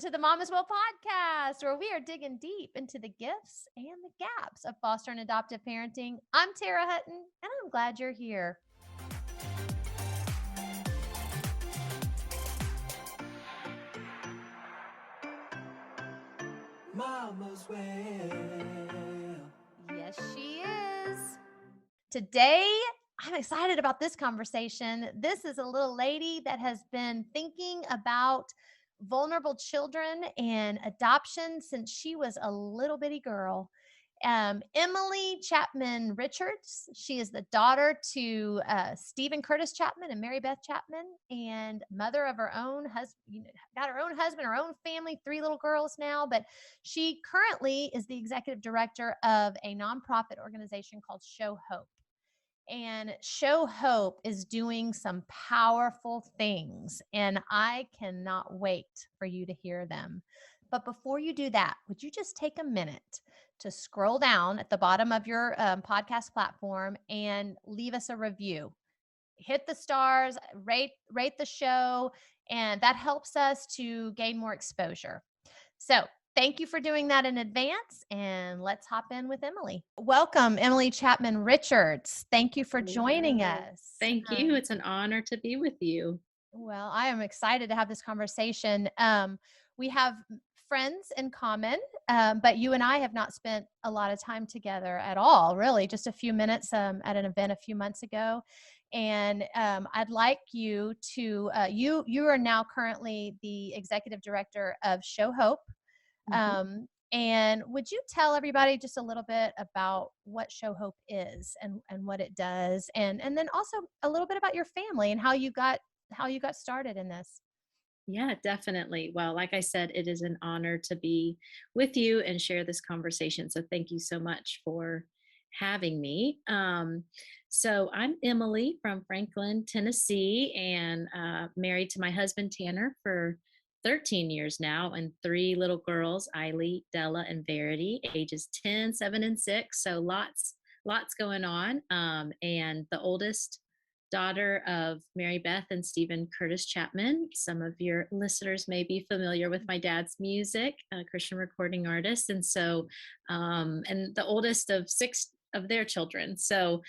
To the Mom as Well podcast, where we are digging deep into the gifts and the gaps of foster and adoptive parenting. I'm Tara Hutton, and I'm glad you're here. Mama's Well. Yes, she is. Today, I'm excited about this conversation. This is a little lady that has been thinking about vulnerable children and adoption since she was a little bitty girl. Emily Chapman Richards. She is the daughter to Stephen Curtis Chapman and Mary Beth Chapman, and mother of her own husband. Got her own husband, her own family, 3 little girls now. But she currently is the executive director of a nonprofit organization called Show Hope. And Show Hope is doing some powerful things, and I cannot wait for you to hear them. But before you do that, would you just take a minute to scroll down at the bottom of your podcast platform and leave us a review? Hit the stars, rate the show, and that helps us to gain more exposure. So thank you for doing that in advance, and let's hop in with Emily. Welcome, Emily Chapman Richards. Thank you for joining us. Thank you. It's an honor to be with you. Well, I am excited to have this conversation. We have friends in common, but you and I have not spent a lot of time together at all, really, just a few minutes at an event a few months ago. And I'd like you to, you are now currently the executive director of Show Hope. And would you tell everybody just a little bit about what Show Hope is and what it does, and then also a little bit about your family and how you got started in this? Yeah, definitely. Well, like I said, it is an honor to be with you and share this conversation. So thank you so much for having me. So I'm Emily from Franklin, Tennessee, and married to my husband Tanner for 13 years now, and 3 little girls, Eiley, Della, and Verity, ages 10, 7, and 6. So lots going on. And the oldest daughter of Mary Beth and Stephen Curtis Chapman. Some of your listeners may be familiar with my dad's music, a Christian recording artist. And so, and the oldest of 6 of their children. So,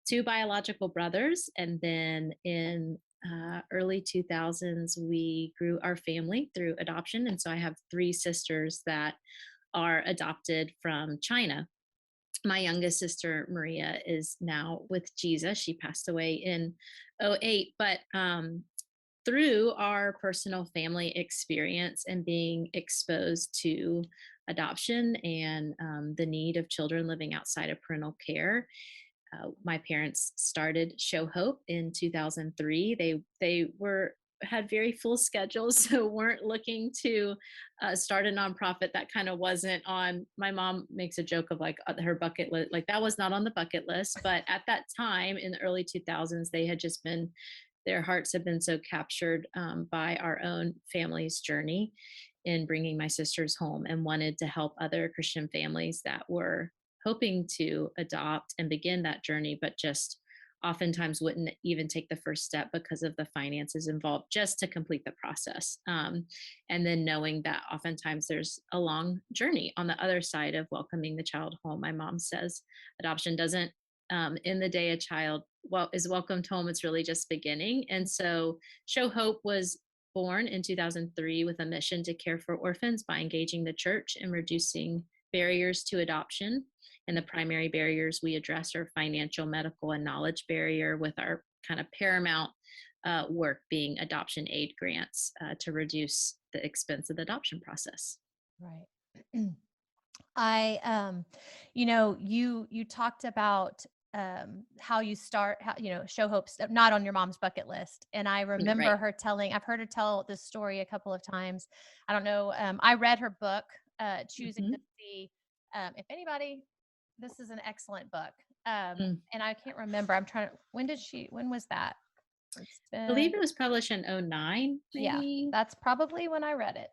2 biological brothers. And then in early 2000s, we grew our family through adoption. And so I have 3 sisters that are adopted from China. My youngest sister, Maria, is now with Jesus. She passed away in 2008. But through our personal family experience and being exposed to adoption and the need of children living outside of parental care, my parents started Show Hope in 2003. They had very full schedules, so weren't looking to start a nonprofit. That kind of wasn't on. My mom makes a joke of like her bucket list, like that was not on the bucket list. But at that time, in the early 2000s, they had just been, their hearts had been so captured by our own family's journey in bringing my sisters home, and wanted to help other Christian families that were hoping to adopt and begin that journey, but just oftentimes wouldn't even take the first step because of the finances involved just to complete the process. And then knowing that oftentimes there's a long journey on the other side of welcoming the child home. My mom says adoption doesn't in the day a child is welcomed home, it's really just beginning. And so Show Hope was born in 2003 with a mission to care for orphans by engaging the church and reducing barriers to adoption. And the primary barriers we address are financial, medical, and knowledge barrier, with our kind of paramount work being adoption aid grants to reduce the expense of the adoption process. Right. You talked about how you start, Show Hope's not on your mom's bucket list. And I remember her telling, I've heard her tell this story a couple of times. I don't know. I read her book, Choosing to See. If anybody, this is an excellent book. And I can't remember. When was that? I believe it was published in 2009. Yeah, that's probably when I read it.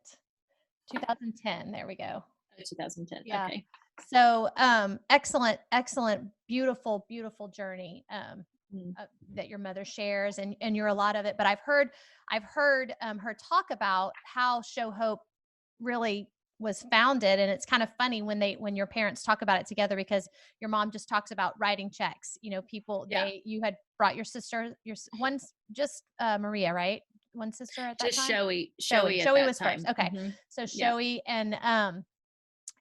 2010. There we go. 2010. Yeah. Okay. So, excellent, beautiful journey Mm. that your mother shares, and you're a lot of it. But I've heard her talk about how Show Hope really was founded, and it's kind of funny when your parents talk about it together, because your mom just talks about writing checks. People, Yeah. you had brought your sister, one's just Maria, right? One sister at that Just time. showy at Showy that was first. time. Okay, so Yeah. Showy,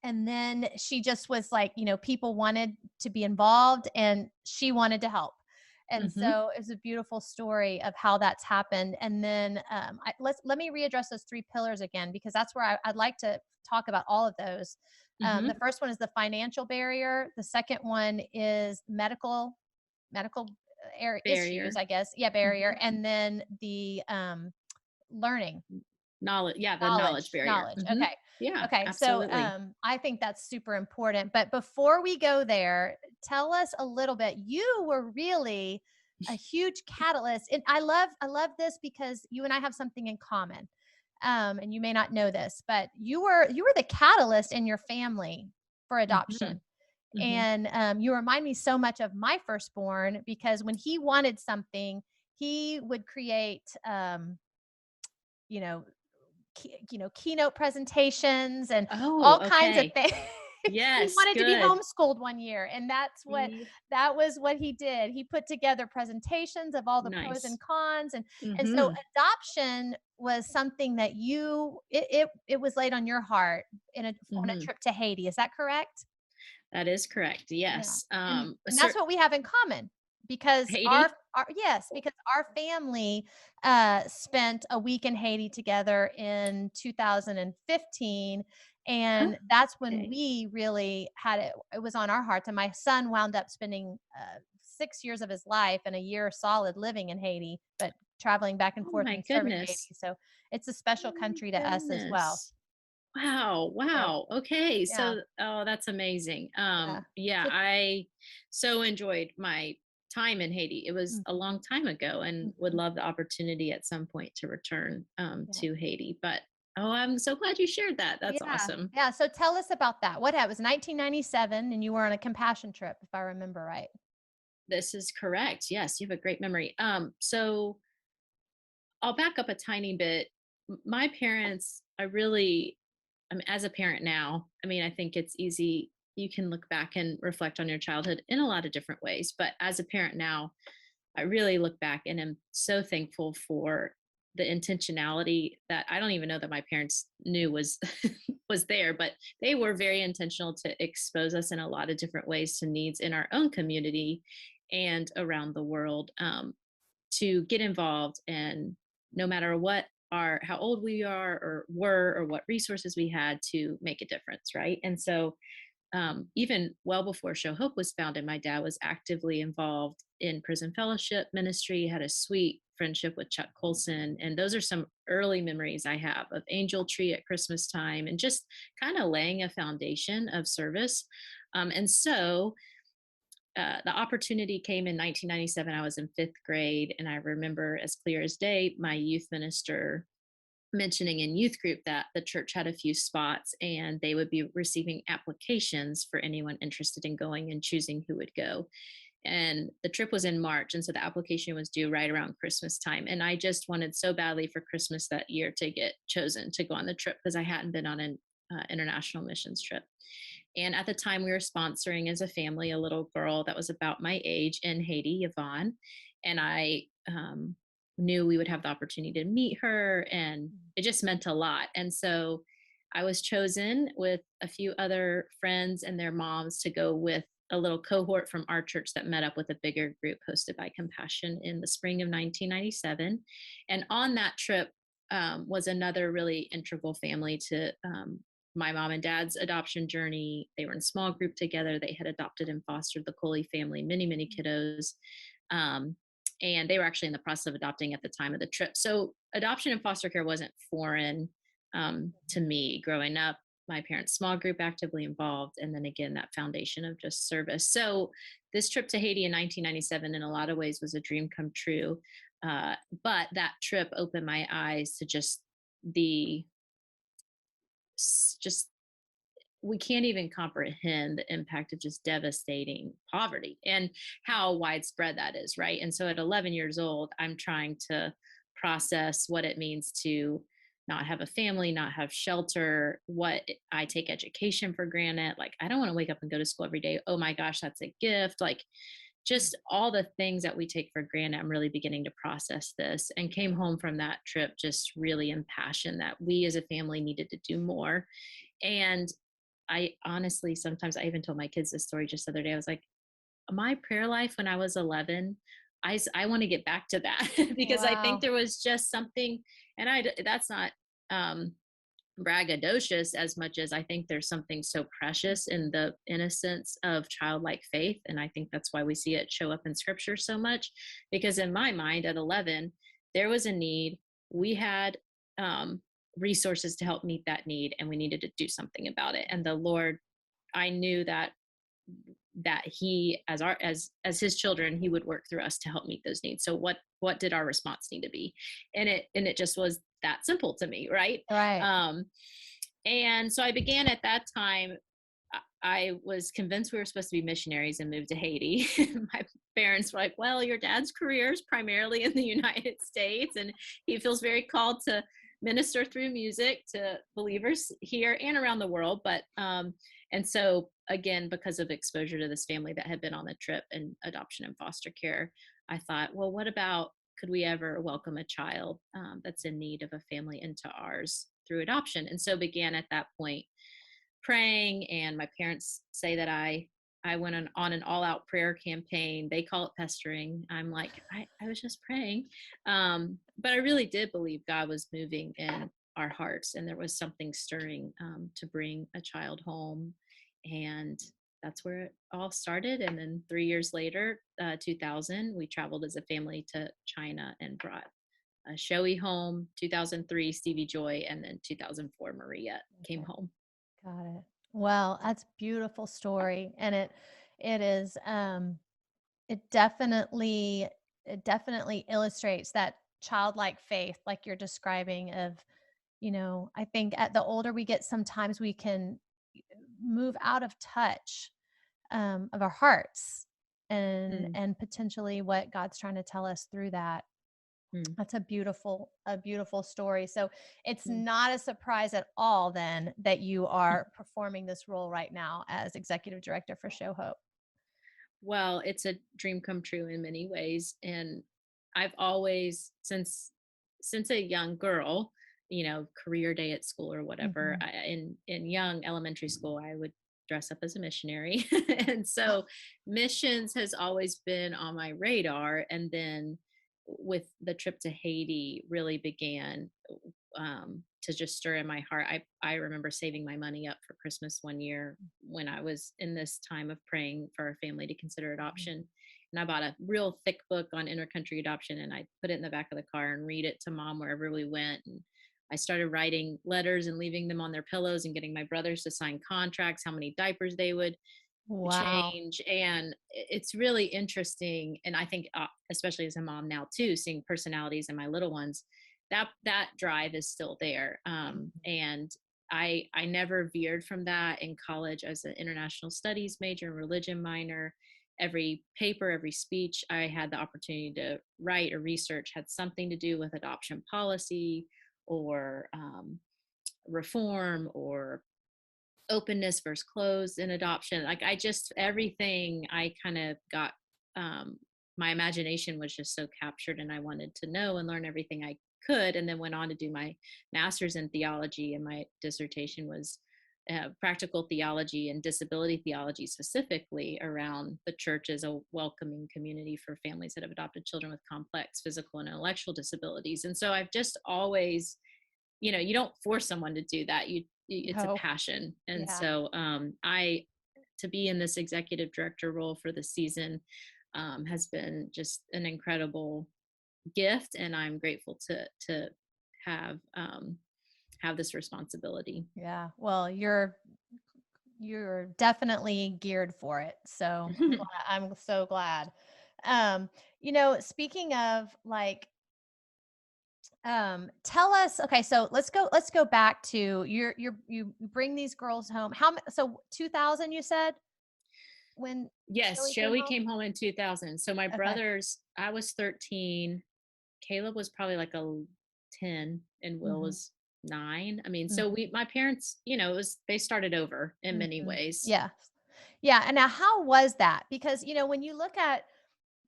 and then she just was like, people wanted to be involved and she wanted to help. And Hmm. so it's a beautiful story of how that's happened. And then let me readdress those three pillars again, because that's where I'd like to talk about all of those. The Hmm. first one is the financial barrier. The second one is medical issues, Barrier. I guess. Yeah, Hmm. barrier. And then the learning. Knowledge. Yeah. The knowledge Knowledge, barrier. knowledge. Hmm. Okay. Yeah, Okay. So absolutely. I think that's super important. But before we go there, tell us a little bit. You were really a huge catalyst. And I love this because you and I have something in common. And you may not know this, but you were the catalyst in your family for Hmm. adoption. Hmm. And you remind me so much of my firstborn, because when he wanted something, he would create you know keynote presentations and Oh, all kinds of okay. things. He Yes. wanted to be Good. homeschooled one year, and that was what he did. He put together presentations of all the pros Nice. and cons, and so Hmm. adoption was something that it was laid on your heart on a Hmm. trip to Haiti. Is that correct? That is correct. Yeah. Yes. And that's what we have in common, because Haiti. our family spent a week in Haiti together in 2015, Oh, and that's when okay. we really had it was on our hearts. And my son wound up spending 6 years of his life and a year solid living in Haiti, but traveling back and Oh forth my and serving Haiti. goodness. So it's a special Oh my country to us as well. goodness. Wow, So wow. Okay, yeah, so oh, that's amazing. yeah. Yeah, So I so enjoyed my time in Haiti. It was a mhm, long time ago and would mhm, love the opportunity at some point to return yeah. to Haiti. But oh, I'm so glad you shared that. That's Yeah. awesome. Yeah. So tell us about that. What happened? It was 1997 and you were on a compassion trip, if I remember right. This is correct. Yes, you have a great memory. So I'll back up a tiny bit. My parents, I mean, as a parent now, I mean, I think it's easy. You can look back and reflect on your childhood in a lot of different ways. But as a parent now, I really look back and am so thankful for the intentionality that I don't even know that my parents knew was was there, but they were very intentional to expose us in a lot of different ways to needs in our own community and around the world, to get involved, and no matter what our how old we are or were or what resources we had, to make a difference, right? And so even well before Show Hope was founded, my dad was actively involved in prison fellowship ministry, had a sweet friendship with Chuck Colson. And those are some early memories I have of Angel Tree at Christmas time and just kind of laying a foundation of service. And so the opportunity came in 1997. I was in fifth grade, and I remember as clear as day my youth minister mentioning in youth group that the church had a few spots and they would be receiving applications for anyone interested in going and choosing who would go. And the trip was in March, and so the application was due right around Christmas time. And I just wanted so badly for Christmas that year to get chosen to go on the trip because I hadn't been on an international missions trip. And at the time, we were sponsoring as a family a little girl that was about my age in Haiti, Yvonne. And I knew we would have the opportunity to meet her, and it just meant a lot. And so I was chosen with a few other friends and their moms to go with a little cohort from our church that met up with a bigger group hosted by Compassion in the spring of 1997. And on that trip was another really integral family to my mom and dad's adoption journey. They were in small group together. They had adopted and fostered the Coley family, many, many kiddos. Um, and they were actually in the process of adopting at the time of the trip. So adoption and foster care wasn't foreign to me growing up. My parents' small group actively involved, and then again that foundation of just service. So this trip to Haiti in 1997, in a lot of ways, was a dream come true. Uh, but that trip opened my eyes to just the just we can't even comprehend the impact of just devastating poverty and how widespread that is, right? And so at 11 years old, I'm trying to process what it means to not have a family, not have shelter, what I take education for granted. Like, I don't want to wake up and go to school every day. Oh my gosh, that's a gift. Like, just all the things that we take for granted. I'm really beginning to process this and came home from that trip just really impassioned that we as a family needed to do more. And I honestly, sometimes I even told my kids this story just the other day. I was like, my prayer life when I was 11, I want to get back to that because I think Wow. there was just something, and that's not um, braggadocious as much as I think there's something so precious in the innocence of childlike faith. And I think that's why we see it show up in scripture so much. Because in my mind, at 11, there was a need. We had resources to help meet that need, and we needed to do something about it. And the Lord, I knew that he, as his children, he would work through us to help meet those needs. So what did our response need to be? And it just was that simple to me, right? Right. um and so I began at that time. I was convinced we were supposed to be missionaries and moved to Haiti. My parents were like, well, your dad's career is primarily in the United States, and he feels very called to minister through music to believers here and around the world. And so, again, because of exposure to this family that had been on the trip and adoption and foster care, I thought, well, what about could we ever welcome a child that's in need of a family into ours through adoption? And so began at that point praying. And my parents say that I went on an all-out prayer campaign. They call it pestering. I'm like, I was just praying. But I really did believe God was moving in our hearts, and there was something stirring to bring a child home. And that's where it all started. And then 3 years later, 2000, we traveled as a family to China and brought Shoei home. 2003, Stevie Joy, and then 2004, Maria came Okay. home. Got it. Well, that's a beautiful story. And it is it definitely it definitely illustrates that childlike faith like you're describing of, I think at the older we get, sometimes we can move out of touch of our hearts Mm, and potentially what God's trying to tell us through that. mm, That's a beautiful story. So it's mm. not a surprise at all then that you are performing this role right now as executive director for Show Hope. Well, it's a dream come true in many ways, and I've always, since a young girl, career day at school or whatever, Mhm. in young elementary school, I would dress up as a missionary, and so missions has always been on my radar. And then with the trip to Haiti, really began to just stir in my heart. I remember saving my money up for Christmas one year when I was in this time of praying for our family to consider adoption. And I bought a real thick book on intercountry adoption, and I put it in the back of the car and read it to mom wherever we went. And I started writing letters and leaving them on their pillows and getting my brothers to sign contracts, how many diapers they would Wow. change. And it's really interesting. And I think, especially as a mom now too, seeing personalities in my little ones, that drive is still there. And I never veered from that in college as an international studies major and religion minor. Every paper, every speech I had the opportunity to write or research had something to do with adoption policy or reform or openness versus closed in adoption. Like, I just, everything I kind of got, um my imagination was just so captured, and I wanted to know and learn everything I could. And then went on to do my master's in theology, and my dissertation was practical theology and disability theology, specifically around the church as a welcoming community for families that have adopted children with complex physical and intellectual disabilities. And so I've just always, you don't force someone to do that. It's a No. passion. And Yeah. so I to be in this executive director role for the season has been just an incredible gift, and I'm grateful to have have this responsibility. Yeah. Well, you're definitely geared for it. So I'm so glad. Speaking of like Tell us, okay, so let's go back to you bring these girls home. So 2000 you said when Yes, Joey came Joey home? came home in 2000. So my Okay. brothers, I was 13, Caleb was probably like a 10, and Will Mhm. was 9. I mean, so Mhm. my parents, it was they started over in many Mhm. ways. Yeah. Yeah, and now how was that? Because, when you look at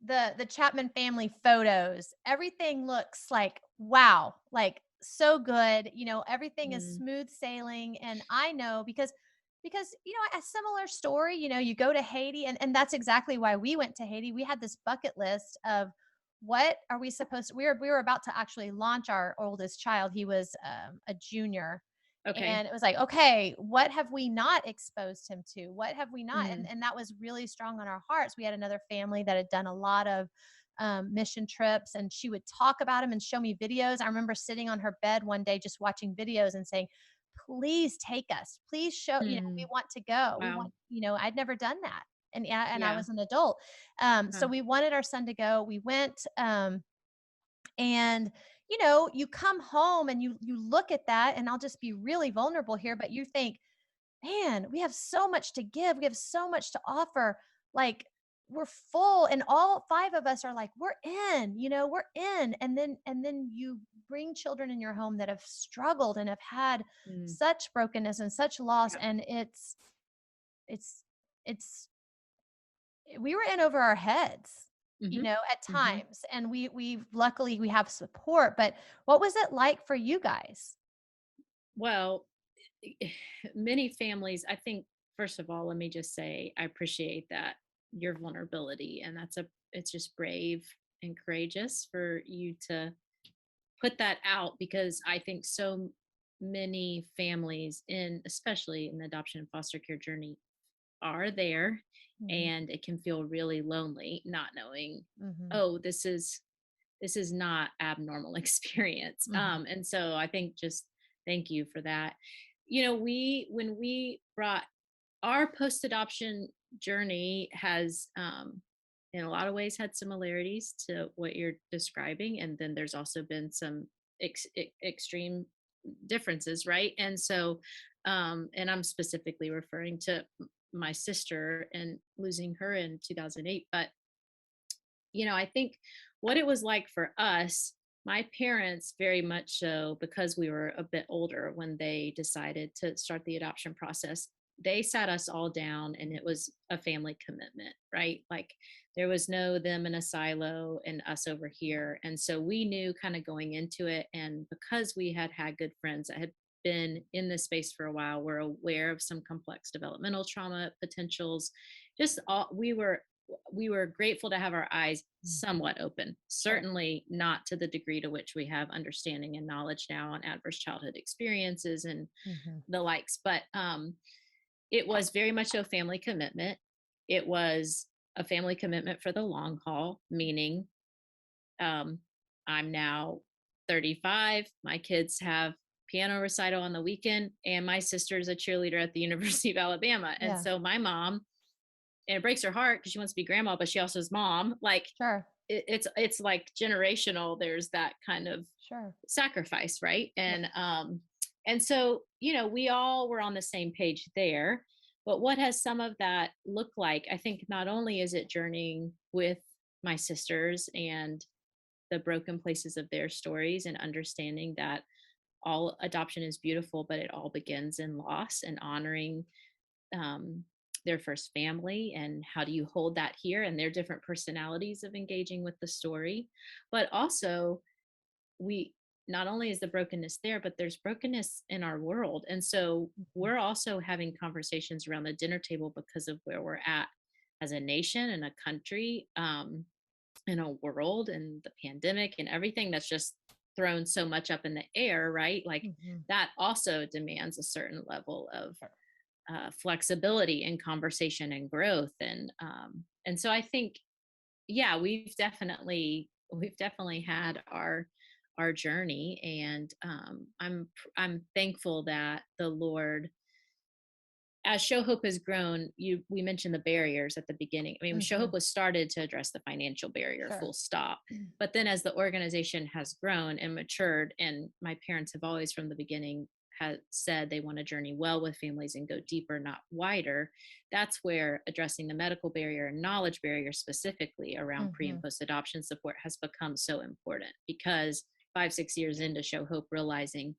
the Chapman family photos, everything looks like, wow, like, so good, everything is Mm, smooth sailing, and I know because, a similar story, you go to Haiti, and that's exactly why we went to Haiti. We had this bucket list of what are we supposed to we were about to actually launch our oldest child. He was, a junior, okay. and it was like, okay, what have we not exposed him to? What have we not? And Mm, and that was really strong on our hearts. We had another family that had done a lot of mission trips, and she would talk about him and show me videos. I remember sitting on her bed one day just watching videos and saying, please take us. Please show, we mm, want to go. We wow. want, I'd never done that. And yeah, and I Yeah. was an adult. So Huh. we wanted our son to go. We went, and you come home and you look at that, and I'll just be really vulnerable here, but you think, man, we have so much to give, we have so much to offer, like, we're full, and all five of us are like, we're in. And then you bring children in your home that have struggled and have had Mm, such brokenness and such loss, yep. and it's it's we were in over our heads, Mhm. at Mhm. times, and we luckily we have support. But what was it like for you guys? Well, many families, I think, first of all, let me just say I appreciate that your vulnerability, and it's just brave and courageous for you to put that out, because I think so many families, in especially in the adoption and foster care journey, are there, Mhm, and it can feel really lonely not knowing, mhm, oh, this is not abnormal experience. mhm, And so I think, just thank you for that. We when we brought our post adoption journey has, in a lot of ways, had similarities to what you're describing, and then there's also been some extreme differences, right? And so, and I'm specifically referring to my sister and losing her in 2008. But I think what it was like for us, my parents very much so, because we were a bit older when they decided to start the adoption process, they sat us all down, and it was a family commitment, right? Like, there was no them in a silo and us over here. And so we knew kind of going into it. And because we had had good friends that had been in this space for a while, we're aware of some complex developmental trauma potentials. Just all we were grateful to have our eyes mhm. somewhat open, Sure. certainly not to the degree to which we have understanding and knowledge now on adverse childhood experiences and Mhm, the likes. But it was very much a family commitment. It was a family commitment for the long haul, meaning, um, I'm now 35. My kids have piano recital on the weekend, and my sister's a cheerleader at the University of Alabama. And yeah, so my mom, and it breaks her heart because she wants to be grandma, but she also is mom. Like, sure, it's like generational. There's that kind of sure. sacrifice, right? Yeah. And so, we all were on the same page there. But what has some of that looked like? I think not only is it journeying with my sisters and the broken places of their stories, and understanding that all adoption is beautiful, but it all begins in loss, and honoring, um, their first family, and how do you hold that here, and their different personalities of engaging with the story. But also, we not only is the brokenness there, but there's brokenness in our world. And so Mhm, we're also having conversations around the dinner table because of where we're at as a nation and a country, in a world, and the pandemic and everything that's just thrown so much up in the air, right? Like, mhm. that also demands a certain level of Sure. flexibility in conversation and growth. And so I think, yeah, we've definitely had our journey. And I'm thankful that the Lord as Show Hope has grown, we mentioned the barriers at the beginning. I mean, Show Hope Mhm. was started to address the financial barrier, Sure. full stop. But then as the organization has grown and matured, and my parents have always from the beginning had said they want to journey well with families and go deeper, not wider, that's where addressing the medical barrier and knowledge barrier specifically around pre and Mhm. post adoption support has become so important, because 5, 6 years into Show Hope, realizing,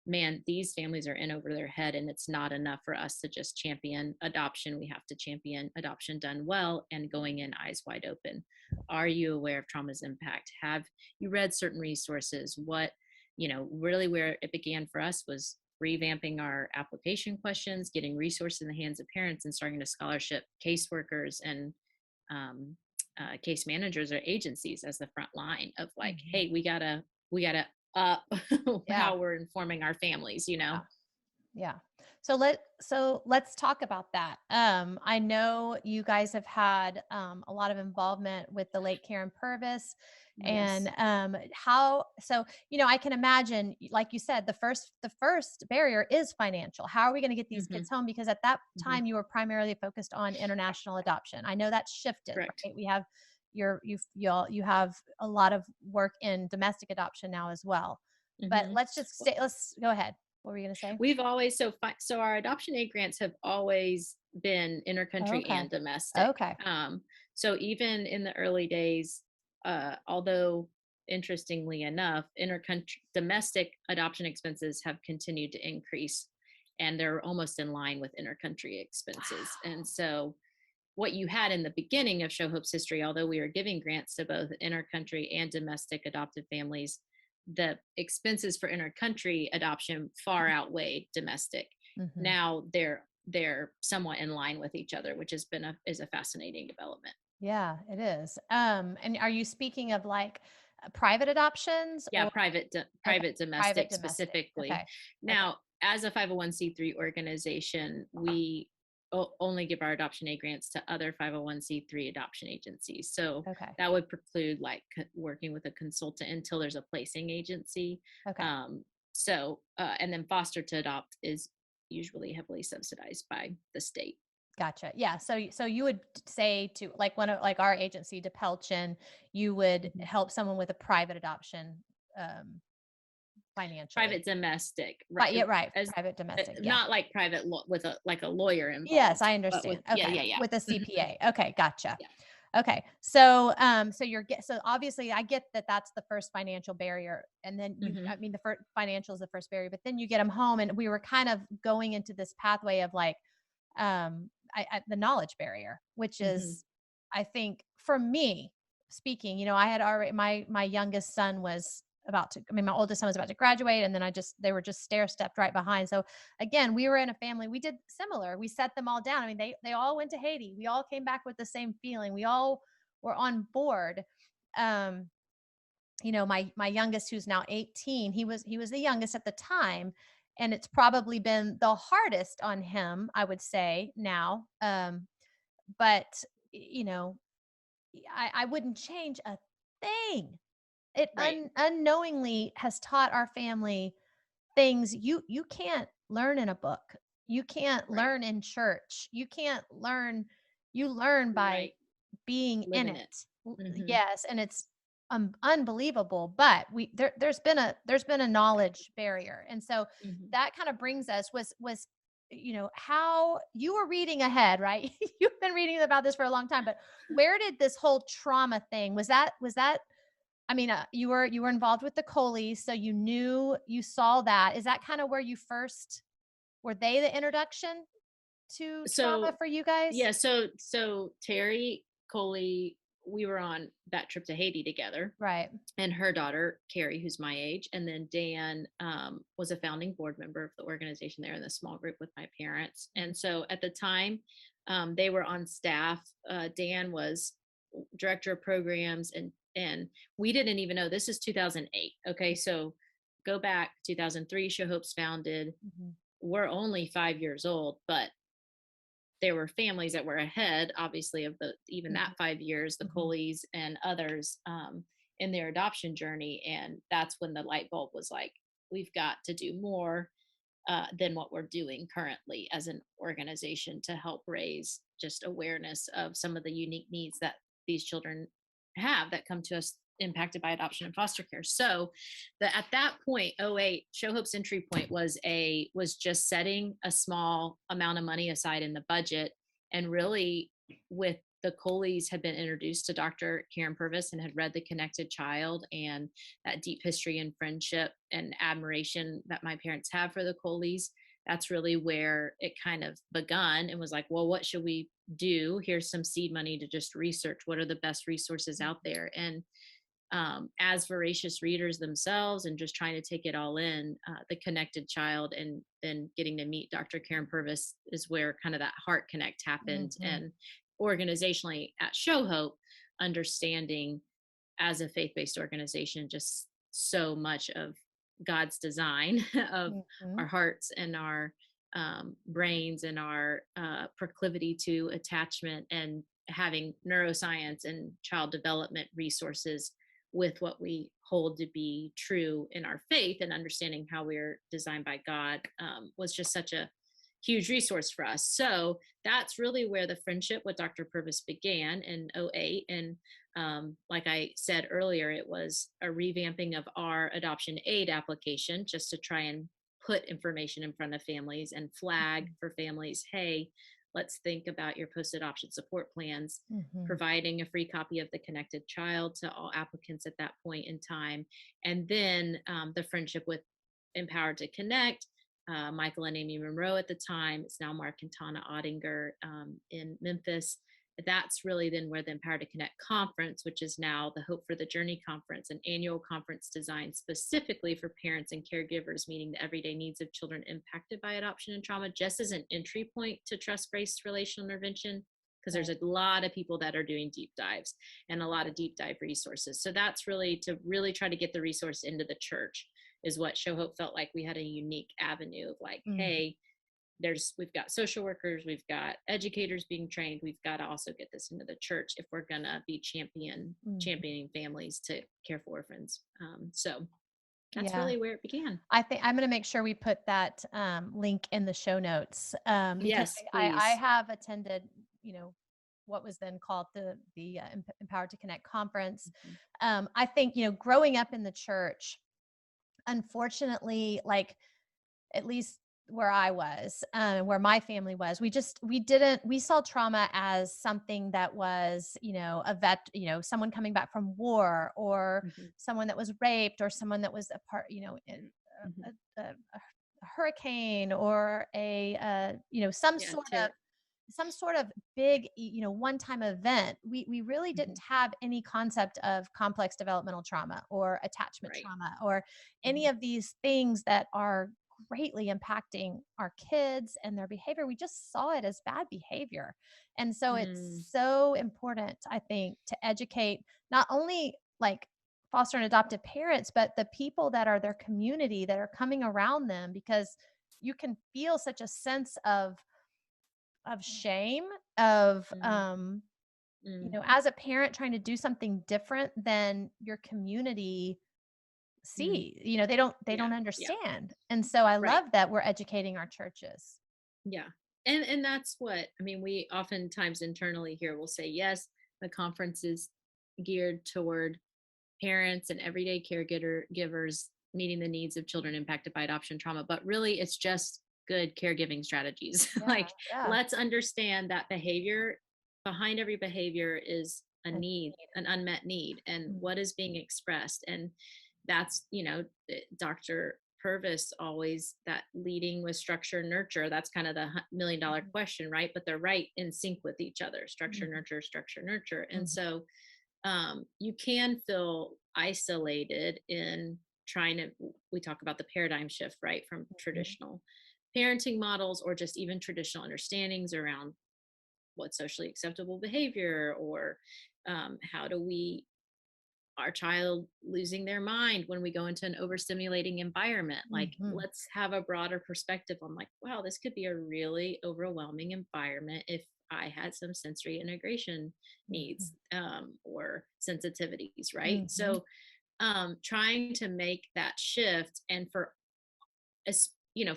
man, these families are in over their head, and it's not enough for us to just champion adoption. We have to champion adoption done well and going in eyes wide open. Are you aware of trauma's impact? Have you read certain resources? What, really where it began for us was revamping our application questions, getting resources in the hands of parents, and starting to scholarship caseworkers and um, case managers or agencies as the front line of like, Mhm. hey, we gotta up Yeah. how we're informing our families. Yeah. Yeah. So let's talk about that. I know you guys have had a lot of involvement with the late Karen Purvis, and Yes. how. So I can imagine, like you said, the first barrier is financial. How are we going to get these Hmm. kids home? Because at that Hmm. time you were primarily focused on international adoption. I know that's shifted, Correct. right? We have you have a lot of work in domestic adoption now as well. But Hmm. let's go ahead. What were you going to say? We've always so our adoption aid grants have always been intercountry Okay. and domestic. Okay. So even in the early days, although interestingly enough, intercountry domestic adoption expenses have continued to increase, and they're almost in line with intercountry expenses. Wow. And so what you had in the beginning of Show Hope's history, although we were giving grants to both intercountry and domestic adoptive families, the expenses for intercountry adoption far outweighed domestic. Mhm. Now they're somewhat in line with each other, which has been a fascinating development. Yeah, it is. And are you speaking of like private adoptions Yeah, or okay, private private domestic domestic? specifically. Okay. Okay. Now, as a 501c3 organization, we only give our adoption aid grants to other 501c3 adoption agencies. So Okay. that would preclude like working with a consultant until there's a placing agency. Okay. And then foster to adopt is usually heavily subsidized by the state. Gotcha. Yeah. So you would say to like one of like our agency to Pelchin, you would Mhm. help someone with a private adoption um financially. Private domestic, Right. right? Yeah, right. As Private domestic. Yeah. not like private with a lawyer Yes, involved, I but with understand. yeah, Okay. yeah, yeah. With a Mhm. CPA. Okay, gotcha. Yeah. Okay. So obviously I get that that's the first financial barrier. And then Mhm. I mean, the first financial is the first barrier, but then you get them home and we were kind of going into this pathway of like, the knowledge barrier, which Mhm. is, I think for me speaking, I had already, my youngest son was about to, I mean, my oldest son was about to graduate and then they were just stair stepped right behind. So again, we were in a family, we did similar. We set them all down. I mean, they all went to Haiti. We all came back with the same feeling. We all were on board. Um, my youngest who's now 18, he was the youngest at the time, and it's probably been the hardest on him, I would say now. But you know, I wouldn't change a thing. It Right. unknowingly has taught our family things you can't learn in a book. You can't Right. learn in church. You can't learn. You learn by Right. being in Living it. it. Mhm. Yes, and it's unbelievable. But there's been a knowledge barrier, and so Mhm. that kind of brings us was how you were reading ahead, right? You've been reading about this for a long time, but where did this whole trauma thing was that I mean, you were involved with the Coleys, so you saw that. Is that kind of where you first were they the introduction to trauma So for you guys? yeah, so Terry Coley, we were on that trip to Haiti together, Right. and her daughter Carrie, who's my age, and then Dan was a founding board member of the organization there in the small group with my parents. And so at the time, they were on staff. Dan was director of programs, and we didn't even know this is 2008. Okay, so go back 2003. Show Hope's founded. Mhm. We're only 5 years old, but there were families that were ahead, obviously, of the even that Mhm. 5 years, the Mhm. Coleys and others, in their adoption journey. And that's when the light bulb was like, we've got to do more. than what we're doing currently as an organization to help raise just awareness of some of the unique needs that these children have that come to us impacted by adoption and foster care. So at that point, '08, Show Hope's entry point was just setting a small amount of money aside in the budget, and really with the Coleys had been introduced to Dr. Karen Purvis and had read The Connected Child, and that deep history and friendship and admiration that my parents have for the Coleys. That's really where it kind of begun, and was like, well, what should we do? Here's some seed money to just research what are the best resources out there. And as voracious readers themselves and just trying to take it all in, The Connected Child, and then getting to meet Dr. Karen Purvis is where kind of that heart connect happened. Mhm. And organizationally at Show Hope, understanding as a faith-based organization just so much of God's design of Mhm. our hearts and our brains and our proclivity to attachment, and having neuroscience and child development resources with what we hold to be true in our faith, and understanding how we're designed by God, was just such a huge resource for us. So that's really where the friendship with Dr. Purvis began in '08. And like I said earlier, it was a revamping of our adoption aid application just to try and put information in front of families and flag Mhm. for families, hey, let's think about your post adoption support plans, Mhm. providing a free copy of The Connected Child to all applicants at that point in time. And then the friendship with Empowered to Connect, Michael and Amy Monroe at the time. It's now Mark and Tana Ottinger in Memphis. That's really then where the Empowered to Connect conference, which is now the Hope for the Journey conference, an annual conference designed specifically for parents and caregivers meeting the everyday needs of children impacted by adoption and trauma, just as an entry point to trust based relational intervention. Because there's Right. a lot of people that are doing deep dives and a lot of deep dive resources. So that's really to really try to get the resource into the church, is what Show Hope felt like we had a unique avenue of, like, Mhm. hey, we've got social workers, we've got educators being trained, we've got to also get this into the church if we're gonna be Mhm. championing families to care for orphans. So that's Yeah. really where it began. I think I'm gonna make sure we put that, link in the show notes, because Yes, I please. have attended, what was then called the Empowered to Connect conference. Mhm. I think, growing up in the church, unfortunately, like, at least where I was, where my family was, we saw trauma as something that was, a vet, someone coming back from war, or Mhm. someone that was raped, or someone that was a part, in Mhm. a hurricane, or some Yeah, sort of big, one-time event. We really mhm. didn't have any concept of complex developmental trauma or attachment Right. trauma, or any Mhm. of these things that are greatly impacting our kids and their behavior. We just saw it as bad behavior. And so Mm, it's so important, I think, to educate not only like foster and adoptive parents, but the people that are their community that are coming around them, because you can feel such a sense of shame, of mm, mm, as a parent trying to do something different than your community mm. see. They don't Yeah, yeah, understand. And so I right. love that we're educating our churches. Yeah. And that's what I mean, we oftentimes internally here will say, yes, the conference is geared toward parents and everyday caregiver givers meeting the needs of children impacted by adoption trauma, but really it's just good caregiving strategies. Yeah, Like, yeah. let's understand that behavior, behind every behavior is a And need, an unmet need, and mm, what is being expressed. And that's, Dr. Purvis always, that leading with structure and nurture, that's kind of the $1 million mhm, question, right? But they're right in sync with each other: structure, mhm, nurture, structure, nurture. And mhm, so you can feel isolated in trying to, we talk about the paradigm shift, right, from mhm, traditional parenting models, or just even traditional understandings around what's socially acceptable behavior, or how do we, our child losing their mind when we go into an overstimulating environment. Like, mhm, let's have a broader perspective on, like, wow, this could be a really overwhelming environment if I had some sensory integration needs, mhm, or sensitivities, right? mhm, So trying to make that shift, and for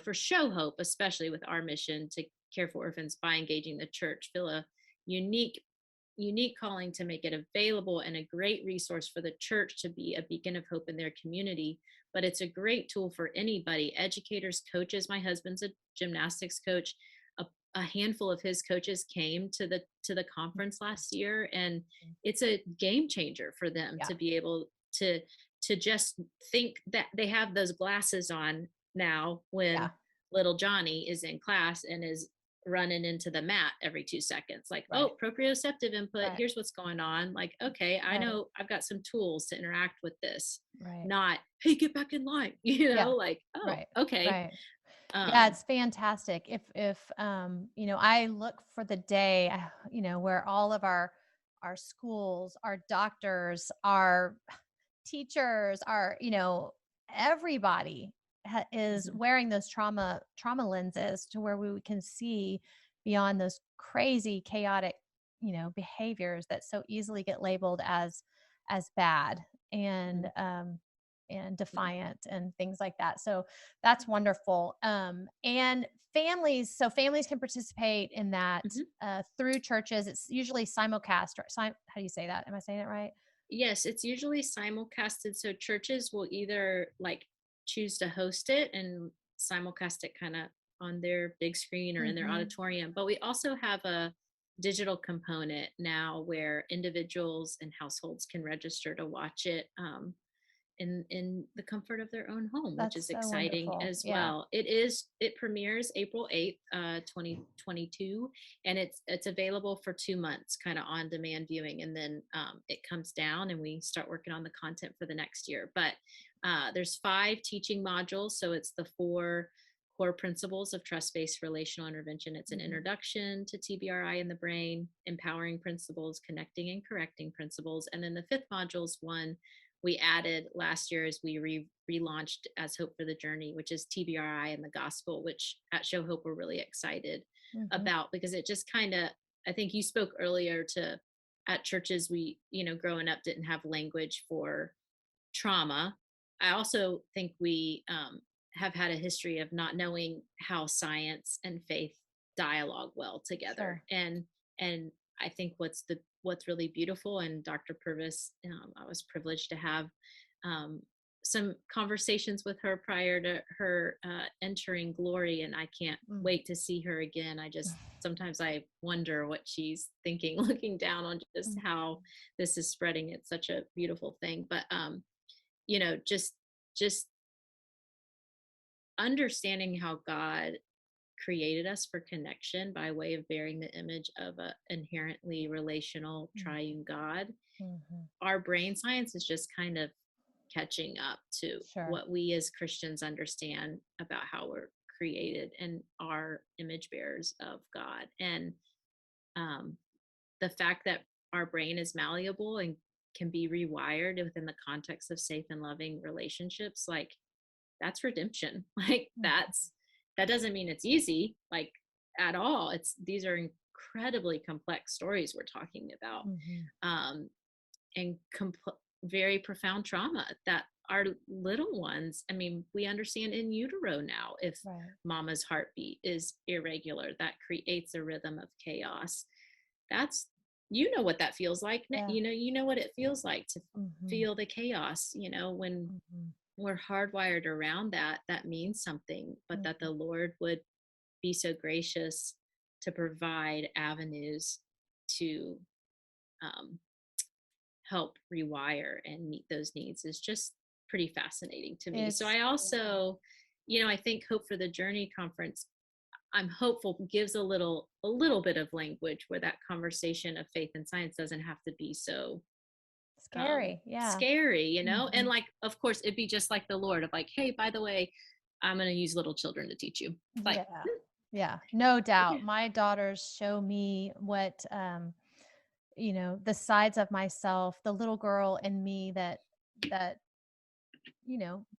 for show hope, especially with our mission to care for orphans by engaging the church, feel a unique unique calling to make it available and a great resource for the church to be a beacon of hope in their community. But it's a great tool for anybody, educators, coaches. My husband's a gymnastics coach. A handful of his coaches came to the conference last year, and it's a game changer for them Yeah. to be able to just think that they have those glasses on now when Yeah. little Johnny is in class and is running into the mat every 2 seconds. Like, Right. oh, proprioceptive input. Right. Here's what's going on. Like, okay, I Right. know I've got some tools to interact with this. Right. Not, hey, get back in line. Yeah. Like, oh, Right. okay. Right. Yeah, Um, it's fantastic. If I look for the day, where all of our schools, our doctors, our teachers, our, everybody is mhm, wearing those trauma lenses to where we can see beyond those crazy chaotic, behaviors that so easily get labeled as bad mhm, and defiant and things like that. So that's wonderful. And families can participate in that mhm. through churches. It's usually simulcast or how do you say that? Am I saying it right? Yes, it's usually simulcasted. So churches will either like choose to host it and simulcast it kind of on their big screen or in their Mm-hmm. auditorium. But we also have a digital component now where individuals and households can register to watch it. In the comfort of their own home, which That's is so exciting wonderful. as Yeah. well. It premieres April 8th, 2022, and it's available for 2 months, kind of on demand viewing, and then it comes down and we start working on the content for the next year. But there's 5 teaching modules, so it's the 4 core principles of trust-based relational intervention. It's an Mhm. introduction to TBRI in the brain, empowering principles, connecting and correcting principles, and then the 5th module is one we added last year as we relaunched as Hope for the Journey, which is TBRI and the gospel, which at Show Hope we're really excited Mhm. about because it just kind of, I think you spoke earlier to at churches, we, growing up didn't have language for trauma. I also think we have had a history of not knowing how science and faith dialogue well together. Sure. And I think what's really beautiful, and Dr. Purvis, I was privileged to have um, some conversations with her prior to her entering glory, and I can't Mm. wait to see her again. I just sometimes I wonder what she's thinking, looking down on just Mm. how this is spreading. It's such a beautiful thing. But just understanding how God created us for connection by way of bearing the image of a inherently relational Mm. triune God. Mhm. Our brain science is just kind of catching up to Sure. what we as Christians understand about how we're created and are image bearers of God. And um, the fact that our brain is malleable and can be rewired within the context of safe and loving relationships, like that's redemption. Like Mhm. that doesn't mean it's easy, like at all. These are incredibly complex stories we're talking about, Mhm. um, and very profound trauma that our little ones. I mean, we understand in utero now if Right. mama's heartbeat is irregular, that creates a rhythm of chaos. That's what that feels like. Yeah. You know what it feels like to Mhm. feel the chaos. When Mhm. we're hardwired around that, that means something, but that the Mhm. Lord would be so gracious to provide avenues to um, help rewire and meet those needs is just pretty fascinating to me. So It's I yeah. also, I think Hope for the Journey conference, I'm hopeful gives a little bit of language where that conversation of faith and science doesn't have to be so Scary. Yeah. scary, and Mhm. like of course it'd be just like the Lord of like, hey, by the way, I'm going to use little children to teach you. Like, Yeah. Yeah. No doubt. okay. My daughters show me what the sides of myself, the little girl in me that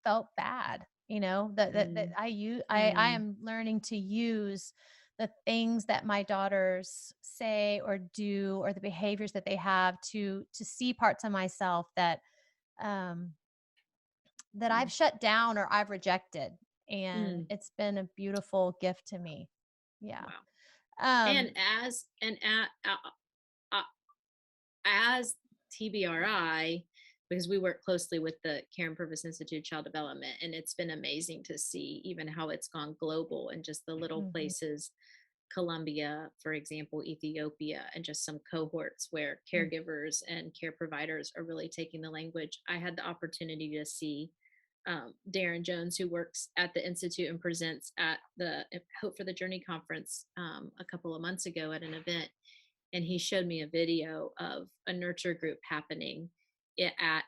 felt bad, that Mm, I mm, am learning to use the things that my daughters say or do or the behaviors that they have to see parts of myself um that I've mm, shut down or I've rejected. and Mm, it's been a beautiful gift to me. Yeah. wow. Um, And uh, as TBRI, because we work closely with the Karen Purvis Institute of Child Development, and it's been amazing to see even how it's gone global and just the little mhm, places, Colombia, for example, Ethiopia, and just some cohorts where mm, caregivers and care providers are really taking the language. I had the opportunity to see Darren Jones, who works at the Institute and presents at the Hope for the Journey conference a couple of months ago at an event. And he showed me a video of a nurture group happening at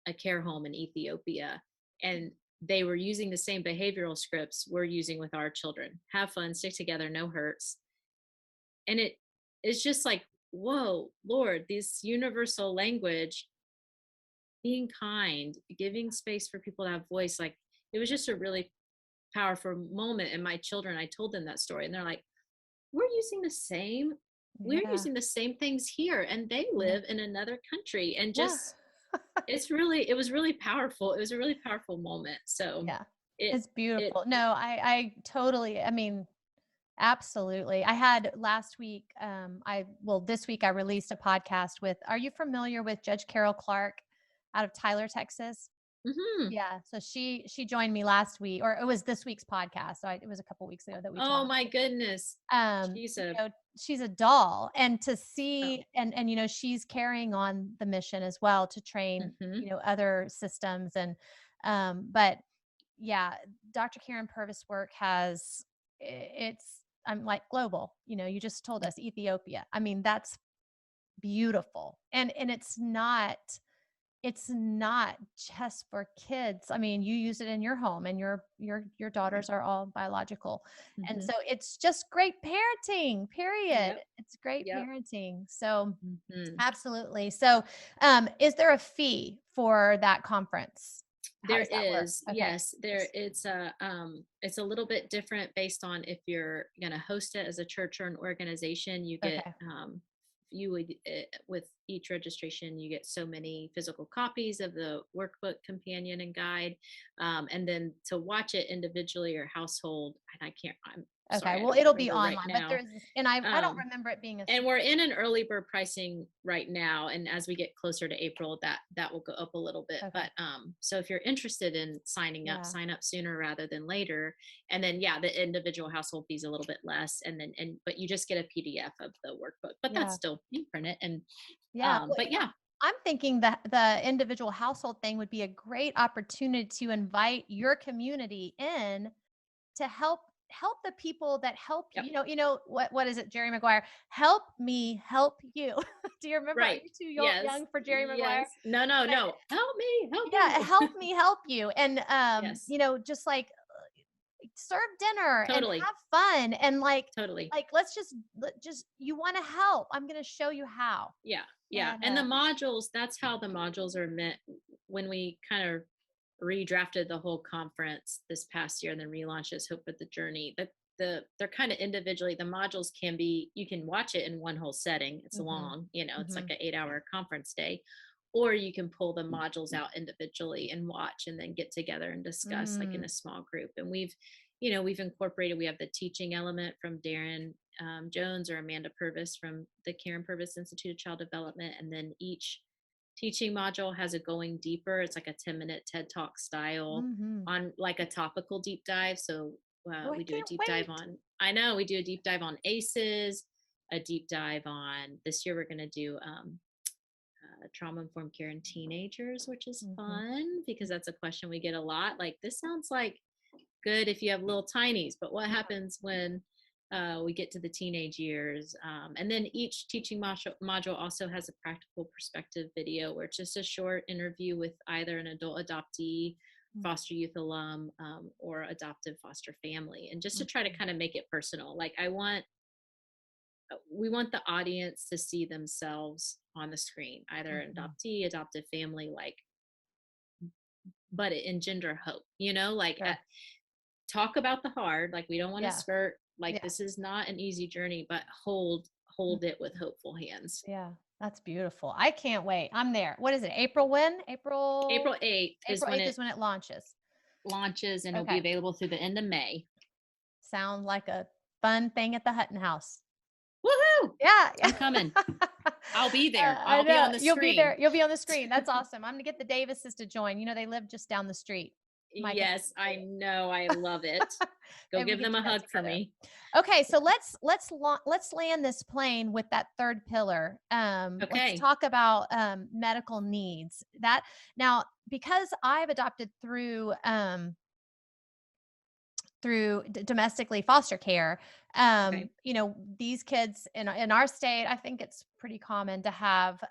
a care home in Ethiopia. And they were using the same behavioral scripts we're using with our children: have fun, stick together, no hurts. And it's just like, whoa, Lord, this universal language, being kind, giving space for people to have voice. Like, it was just a really powerful moment. And my children, I told them that story, and they're like, we're using the same we're yeah, using the same things here, and they yeah, live in another country. And yeah, just, it was really powerful. It was a really powerful moment. So yeah. it It's it beautiful. No, I totally, I mean, absolutely. I had last week, this week I released a podcast with, are you familiar with Judge Carol Clark out of Tyler, Texas? mhm. Yeah. So she joined me last week, or it was this week's podcast. So it was a couple weeks ago that we Oh talked. my goodness. She's You a know, she's a doll, and to oh, see, and she's carrying on the mission as well to train, mhm. other systems, and but yeah, Dr. Karen Purvis work has, it's, I'm like global. You just told us Ethiopia. I mean, that's beautiful. And it's not just for kids. I mean, you use it in your home, and your Right. daughters are all biological. And Mhm. so it's just great parenting, period. Yep. It's great Yep. parenting. So Mhm. absolutely. So is there a fee for that conference? How There does that work? is, Okay. yes. It's a little bit different based on if you're going to host it as a church or an organization. You get Okay. you would with each registration you get so many physical copies of the workbook, companion, and guide, and then to watch it individually or household. And I'm Okay. sorry, I Well, don't it'll be remember right online, but now. I don't Um, remember it being a and we're in an early bird pricing right now, and as we get closer to April, that will go up a little bit. okay. But so if you're interested in signing up, Yeah. sign up sooner rather than later. And then, yeah, the individual household fee is a little bit less, and then and but you just get a PDF of the workbook, but that's Yeah. still, you print it. And Yeah. Well, but yeah. I'm thinking that the individual household thing would be a great opportunity to invite your community in to help the people that help you. Yep. What is it, Jerry Maguire? Help me help you. Do you remember? Are Right. you too Yes. young for Jerry Maguire? Yes. No, no, But no, help me, help yeah, you. help me help you. And Yes. just like serve dinner and Totally. have fun, and Totally. let's just, you want to help, I'm going to show you how. Yeah, yeah. And And the modules, that's how the modules are meant. When we kind of redrafted the whole conference this past year and then relaunched as Hope for the Journey, they're kind of individually, the modules can be, you can watch it in one whole setting. It's mhm, long, it's like mhm, an 8-hour conference day. Or you can pull the modules out individually and watch, and then get together and discuss like in mm, a small group. And we've incorporated, we have the teaching element from Darren Jones or Amanda Purvis from the Karen Purvis Institute of Child Development. And then each teaching module has a going deeper. It's like a 10-minute TED Talk style mhm. on like a topical deep dive. So Oh, I we do a can't deep dive wait. on, I know, we do a deep dive on ACEs, a deep dive on, this year we're going to do trauma informed care in teenagers, which is Mhm. fun because that's a question we get a lot. Like, this sounds like good if you have little tinies, but what Yeah. happens when we get to the teenage years? And then each teaching module also has a practical perspective video where it's just a short interview with either an adult adoptee, Mm, foster youth alum, or adoptive foster family. And just to try to mhm, kind of make it personal. Like, we want the audience to see themselves on the screen, either an mhm. adoptee, adoptive family, like, but it engender hope, like, Sure. talk about the hard, like, we don't want to Yeah. skirt, like, Yeah. this is not an easy journey, but hold it with Mhm. hopeful hands. Yeah. That's beautiful. I can't wait. I'm there. What is it? April when? April 8th is April when 8th it is when it launches. launches and it'll be Okay. available through the end of May. Sounds like a fun thing at the Hutton House. Woohoo! Yeah. I'm coming. I'll be there. I I'll be know. on the You'll be screen. there. You'll be on the screen. That's awesome. I'm gonna get the Davises to join. They live just down the street. Might get Yes, I know. I love it. Go maybe we give could them do a that hug for together. me. Okay, so let's land this plane with that third pillar. Let's Okay. talk about medical needs. That now, because I've adopted through domestically foster care, Okay. these kids in our state, I think it's pretty common to have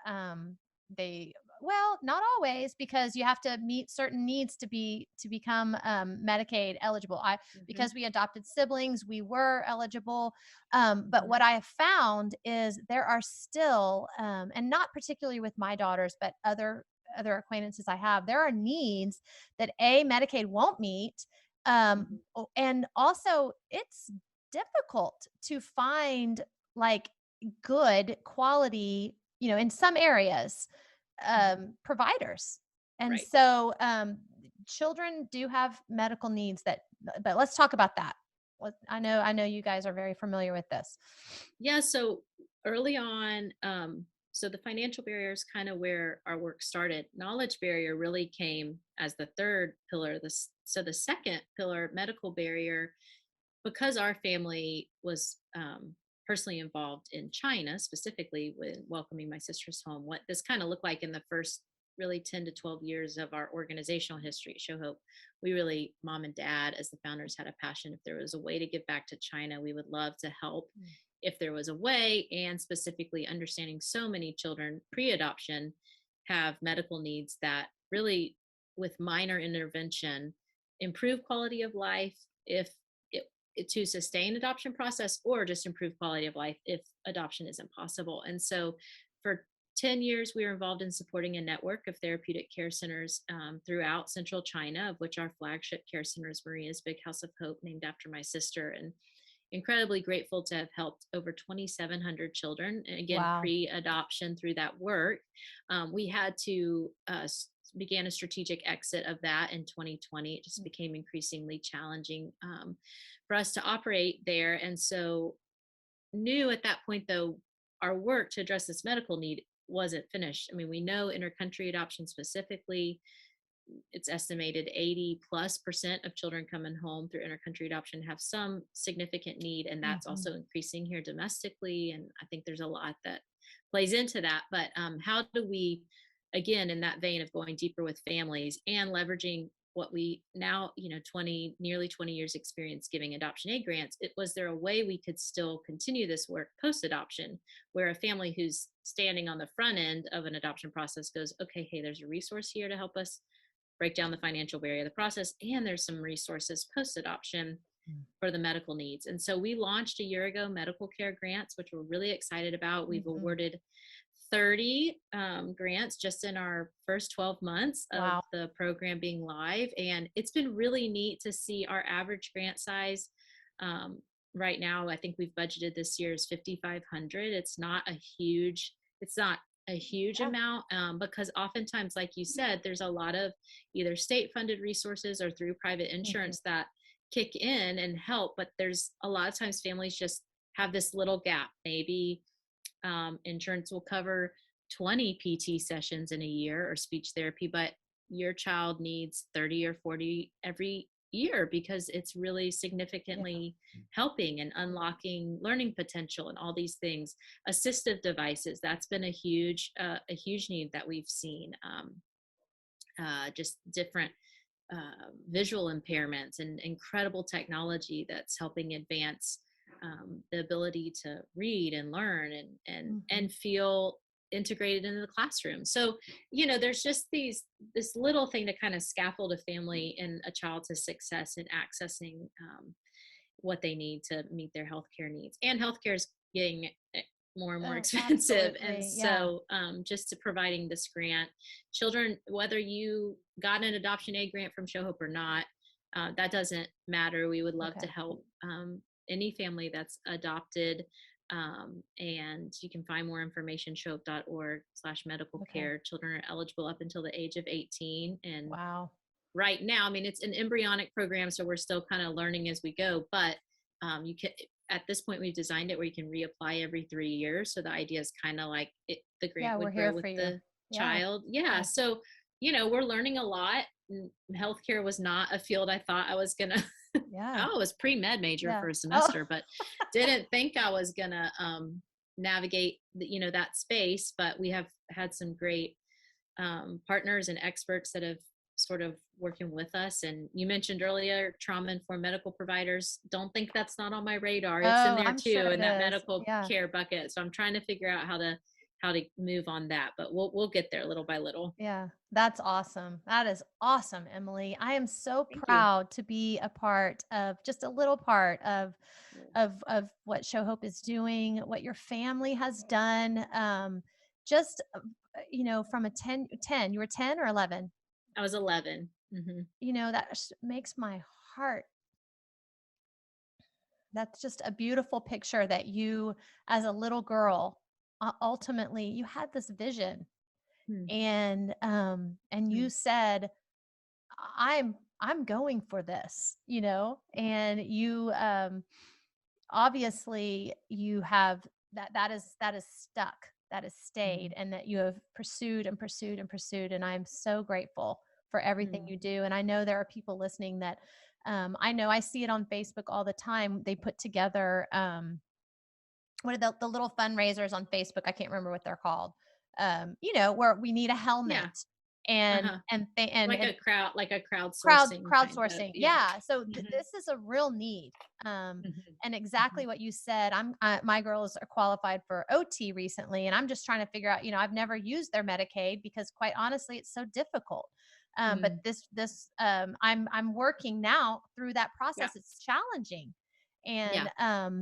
they well, not always, because you have to meet certain needs to become Medicaid eligible. I Hmm. Because we adopted siblings, we were eligible. But Hmm. what I have found is there are still, and not particularly with my daughters, but other acquaintances I have, there are needs that Medicaid won't meet. Hmm. And also, it's difficult to find like good quality, in some areas, Hmm. providers. And Right. so, children do have medical needs but let's talk about that. I know you guys are very familiar with this. Yeah. So early on, so the financial barrier is kind of where our work started. Knowledge barrier really came as the third pillar. So the second pillar, medical barrier, because our family was personally involved in China, specifically with welcoming my sisters home, what this kind of looked like in the first really 10 to 12 years of our organizational history at Show Hope, we really, mom and dad, as the founders, had a passion. If there was a way to give back to China, we would love to help Mm. if there was a way, and specifically understanding so many children pre adoption have medical needs that really, with minor intervention, improve quality of life if to sustain adoption process, or just improve quality of life if adoption isn't possible. And so for 10 years we were involved in supporting a network of therapeutic care centers throughout central China, of which our flagship care center is Maria's Big House of Hope, named after my sister. And incredibly grateful to have helped over 2,700 children, and again, Wow. pre-adoption through that work. We had to began a strategic exit of that in 2020. It just Mm. became increasingly challenging for us to operate there. And so knew at that point, though, our work to address this medical need wasn't finished. I mean, we know intercountry adoption specifically, it's estimated 80+% of children coming home through intercountry adoption have some significant need, and that's Mhm. also increasing here domestically. And I think there's a lot that plays into that. But how do we, again, in that vein of going deeper with families and leveraging what we now, 20, nearly 20 years experience giving adoption aid grants, was there a way we could still continue this work post adoption, where a family who's standing on the front end of an adoption process goes, okay, hey, there's a resource here to help us break down the financial barrier of the process, and there's some resources post adoption Mm. for the medical needs. And so we launched a year ago medical care grants, which we're really excited about. We've Mhm. awarded 30 grants just in our first 12 months of Wow. the program being live. And it's been really neat to see our average grant size. Um, right now, I think we've budgeted this year is 5,500. It's not a huge Yeah. amount, because oftentimes, like you said, there's a lot of either state funded resources or through private Mhm. insurance that kick in and help. But there's a lot of times families just have this little gap. Maybe insurance will cover 20 PT sessions in a year or speech therapy, but your child needs 30 or 40 every year because it's really Yeah. significantly helping and unlocking learning potential and all these things. Assistive devices, that's been a huge need that we've seen. Just different visual impairments and incredible technology that's helping advance the ability to read and learn Mhm. and feel integrated into the classroom. So, there's just this little thing to kind of scaffold a family and a child to success in accessing what they need to meet their healthcare needs. And healthcare is getting more and more Oh, expensive. And absolutely. Yeah. so, just to providing this grant, children, whether you got an adoption aid grant from Show Hope or not, that doesn't matter. We would love to Okay. help any family that's adopted. And you can find more information showhope.org/medical Okay. care. Children are eligible up until the age of 18, and Wow. right now, I mean, it's an embryonic program, so we're still kind of learning as we go, but you can, at this point, we've designed it where you can reapply every 3 years. So the idea is kind of like the grant Yeah, we're would here grow with for you. the Yeah. child. Yeah. Yeah. So, we're learning a lot. Healthcare was not a field I thought I was going to. Yeah. I was pre-med major Yeah. for a Oh, semester, but didn't think I was going to navigate that space. But we have had some great partners and experts that have sort of working with us. And you mentioned earlier trauma informed medical providers. Don't think that's not on my radar. It's in oh, there I'm sure too, in it that is. medical Yeah. care bucket. So I'm trying to figure out how to move on that, but we'll get there little by little. Yeah, that's awesome. That is awesome, Emily. I am so Thank you. proud to be a part of just a little part of what Show Hope is doing, what your family has done. Just from a 10, you were 10 or 11. I was 11. Hmm. That makes my heart. That's just a beautiful picture that you, as a little girl, ultimately you had this vision, Hmm. and you said, I'm going for this, and you obviously you have that is stuck, that has stayed, Hmm. and that you have pursued and pursued and pursued. And I'm so grateful for everything Hmm. you do. And I know there are people listening that I know I see it on Facebook all the time. They put together what are the little fundraisers on Facebook? I can't remember what they're called. Where we need a helmet Yeah. and Uh-huh. and they and, and Like a Crowd crowdsourcing kind of. crowdsourcing, Yeah. yeah, so Hmm. this is a real need, Hmm. and Hmm. exactly what you said. My girls are qualified for OT recently, and I'm just trying to figure out, I've never used their Medicaid because quite honestly, it's so difficult, but Mm. I'm working now through that Yeah. process. It's challenging, Yeah.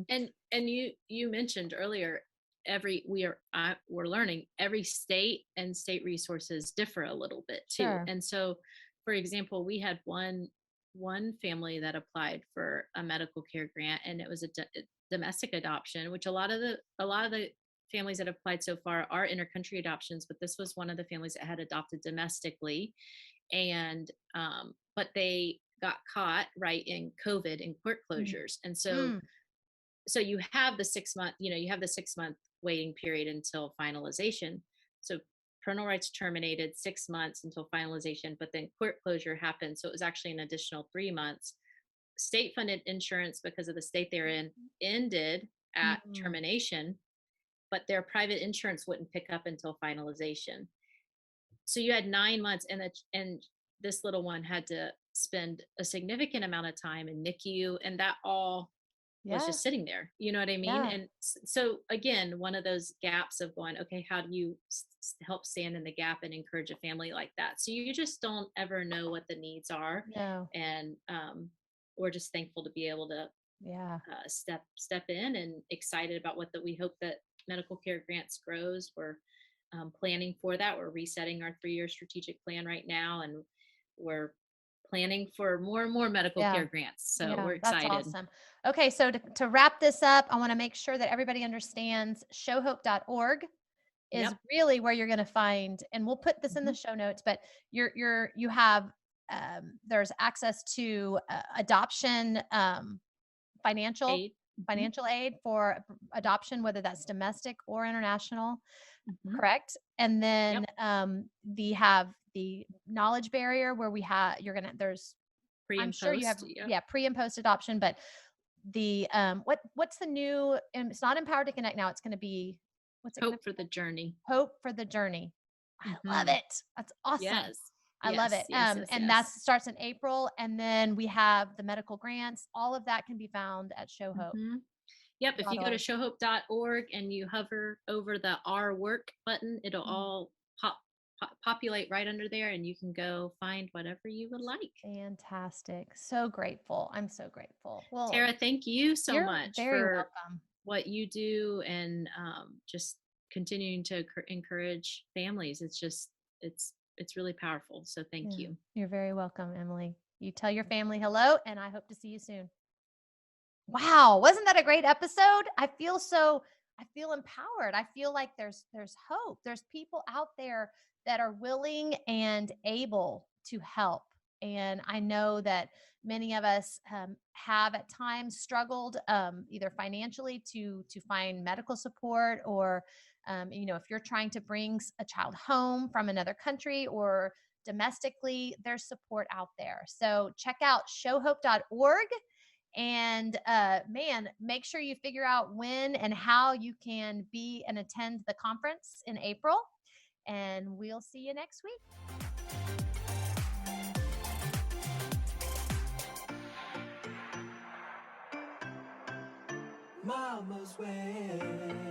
and, And you mentioned earlier, we're learning every state and state resources differ a little bit too. sure, And so, for example, we had one family that applied for a medical care grant, and it was a domestic adoption, which a lot of the families that applied so far are intercountry adoptions, but this was one of the families that had adopted domestically. And but they got caught right in COVID and court mm, closures. And so mm, you have the 6 month, you have the 6 month waiting period until finalization. So parental rights terminated 6 months until finalization, but then court closure happened. So it was actually an additional 3 months. State funded insurance, because of the state they're in, ended at mm, termination, but their private insurance wouldn't pick up until finalization. So you had 9 months, and this little one had to spend a significant amount of time in NICU, and that all was yeah, just sitting there. You know what I mean? yeah, And so again, one of those gaps of going, okay, how do you help stand in the gap and encourage a family like that? So you just don't ever know what the needs are, no, and we're just thankful to be able to yeah, step in, and excited about we hope that medical care grants grows. We're planning for that. We're resetting our 3-year strategic plan right now, and we're planning for more and more medical yeah. care grants. So Yeah, we're that's excited. awesome. Okay, so to wrap this up, I want to make sure that everybody understands showhope.org is Yep. really where you're going to find, and we'll put this in the Hmm. show notes, but you have there's access to adoption, financial Aid. Hmm. financial aid for adoption, whether that's domestic or international, Hmm. correct? And then Yep. have the knowledge barrier where we have you're gonna there's Pre I'm and sure you have, post. Yep. yeah, pre and post adoption, but what's the new, and it's not Empowered to Connect now, it's gonna be, what's it gonna Hope be for the called? journey. Hope for the Journey. I love Hmm. it. That's awesome. Yes. I love Yes. it. Yes. Yes. And that Yes. starts in April, and then we have the medical grants. All of that can be found at Hmm. Yep. If you go to showhope.org. showhope.org and you hover over the Our Work button, it'll Mm, all populate right under there, and you can go find whatever you would like. fantastic. So grateful. I'm so grateful. Well, Tara, thank you so you're much very for welcome. what you do, and just continuing to encourage families. It's really powerful. So thank Yeah, you. you're very welcome, Emily. You tell your family hello, and I hope to see you soon. Wow, wasn't that a great episode? I feel empowered. I feel like there's hope. There's people out there that are willing and able to help. And I know that many of us have at times struggled either financially to find medical support, or if you're trying to bring a child home from another country or domestically, there's support out there. So check out showhope.org. And man, make sure you figure out when and how you can be and attend the conference in April. And we'll see you next week. Mama's way.